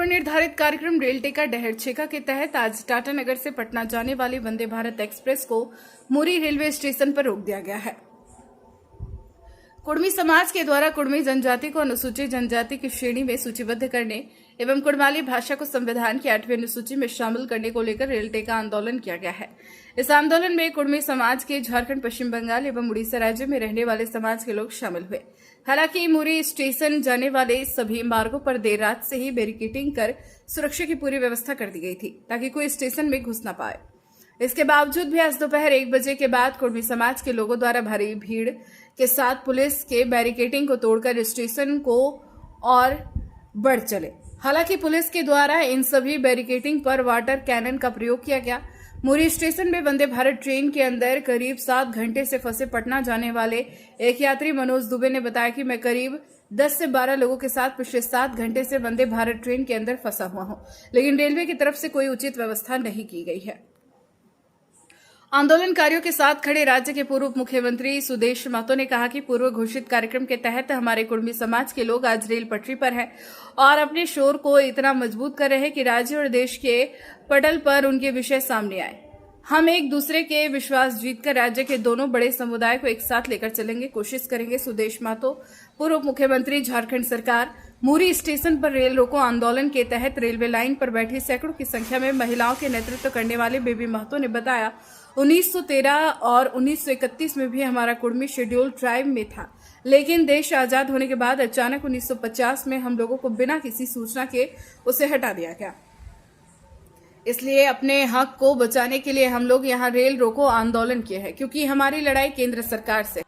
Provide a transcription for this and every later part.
पूर्व निर्धारित कार्यक्रम रेल टेका डहर छेका के तहत आज टाटानगर से पटना जाने वाली वंदे भारत एक्सप्रेस को मुरी रेलवे स्टेशन पर रोक दिया गया है। कुड़मी समाज के द्वारा कुड़मी जनजाति को अनुसूचित जनजाति की श्रेणी में सूचीबद्ध करने एवं कुड़माली भाषा को संविधान की 8वीं अनुसूची में शामिल करने को लेकर रेल टेका आंदोलन किया गया है। इस आंदोलन में कुड़मी समाज के झारखंड, पश्चिम बंगाल एवं उड़ीसा राज्य में रहने वाले समाज के लोग शामिल हुए। हालांकि मुरी स्टेशन जाने वाले सभी मार्गों पर देर रात से ही बैरिकेडिंग कर सुरक्षा की पूरी व्यवस्था कर दी गई थी ताकि कोई स्टेशन में घुस न पाए। इसके बावजूद भी आज दोपहर 1 बजे के बाद कुड़मी समाज के लोगों द्वारा भारी भीड़ के साथ पुलिस के बैरिकेडिंग को तोड़कर स्टेशन को और बढ़ चले। हालांकि पुलिस के द्वारा इन सभी बैरिकेडिंग पर वाटर कैनन का प्रयोग किया गया। मुरी स्टेशन में वंदे भारत ट्रेन के अंदर करीब 7 घंटे से फंसे पटना जाने वाले एक यात्री मनोज दुबे ने बताया कि मैं करीब 10 से 12 लोगों के साथ पिछले 7 घंटे से वंदे भारत ट्रेन के अंदर फंसा हुआ हूं, लेकिन रेलवे की तरफ से कोई उचित व्यवस्था नहीं की गई है। आंदोलनकारियों के साथ खड़े राज्य के पूर्व मुख्यमंत्री सुदेश महतो ने कहा कि पूर्व घोषित कार्यक्रम के तहत हमारे कुड़मी समाज के लोग आज रेल पटरी पर हैं और अपने शोर को इतना मजबूत कर रहे हैं कि राज्य और देश के पटल पर उनके विषय सामने आए। हम एक दूसरे के विश्वास जीतकर राज्य के दोनों बड़े समुदाय को एक साथ लेकर चलेंगे, कोशिश करेंगे। सुदेश महतो, पूर्व मुख्यमंत्री, झारखंड सरकार। मुरी स्टेशन पर रेल रोको आंदोलन के तहत रेलवे लाइन पर बैठी सैकड़ों की संख्या में महिलाओं के नेतृत्व करने वाले बेबी महतो ने बताया 1913 और 1931 में भी हमारा कुड़मी शेड्यूल ट्राइब में था, लेकिन देश आजाद होने के बाद अचानक 1950 में हम लोगों को बिना किसी सूचना के उसे हटा दिया गया। इसलिए अपने हक को बचाने के लिए हम लोग यहाँ रेल रोको आंदोलन किए हैं, क्योंकि हमारी लड़ाई केंद्र सरकार से।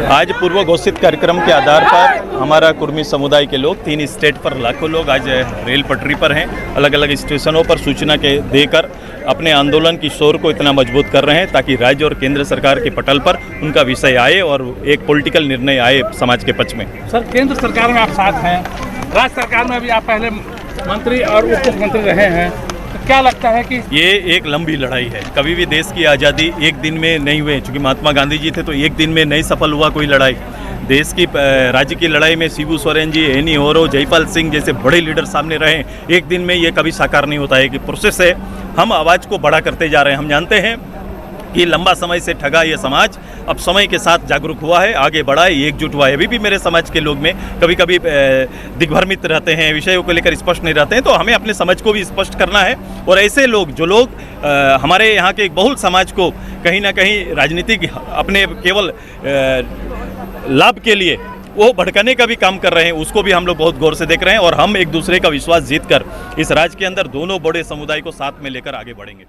आज पूर्व घोषित कार्यक्रम के आधार पर हमारा कुड़मी समुदाय के लोग 3 स्टेट पर लाखों लोग आज रेल पटरी पर हैं। अलग अलग स्टेशनों पर सूचना के देकर अपने आंदोलन की शोर को इतना मजबूत कर रहे हैं ताकि राज्य और केंद्र सरकार के पटल पर उनका विषय आए और एक पॉलिटिकल निर्णय आए समाज के पक्ष में। सर, केंद्र सरकार में आप साथ हैं, राज्य सरकार में भी आप पहले मंत्री और उप मुख्यमंत्री रहे हैं, तो क्या लगता है कि ये एक लंबी लड़ाई है। कभी भी देश की आज़ादी एक दिन में नहीं हुई, चूँकि महात्मा गांधी जी थे तो एक दिन में नहीं सफल हुआ कोई लड़ाई। देश की राज्य की लड़ाई में शिबू सोरेन जी, एनी होरो, जयपाल सिंह जैसे बड़े लीडर सामने रहे। एक दिन में ये कभी साकार नहीं होता है कि प्रोसेस है। हम आवाज़ को बड़ा करते जा रहे हैं। हम जानते हैं कि लंबा समय से ठगा ये समाज अब समय के साथ जागरूक हुआ है, आगे बढ़ा है, एकजुट हुआ है। अभी भी मेरे समाज के लोग में कभी कभी दिग्भ्रमित रहते हैं, विषयों को लेकर स्पष्ट नहीं रहते हैं, तो हमें अपने समझ को भी स्पष्ट करना है। और ऐसे लोग जो लोग हमारे यहाँ के एक बहुल समाज को कहीं ना कहीं राजनीतिक अपने केवल लाभ के लिए वो भड़काने का भी काम कर रहे हैं, उसको भी हम लोग बहुत गौर से देख रहे हैं। और हम एक दूसरे का विश्वास जीतकर इस राज्य के अंदर दोनों बड़े समुदाय को साथ में लेकर आगे बढ़ेंगे।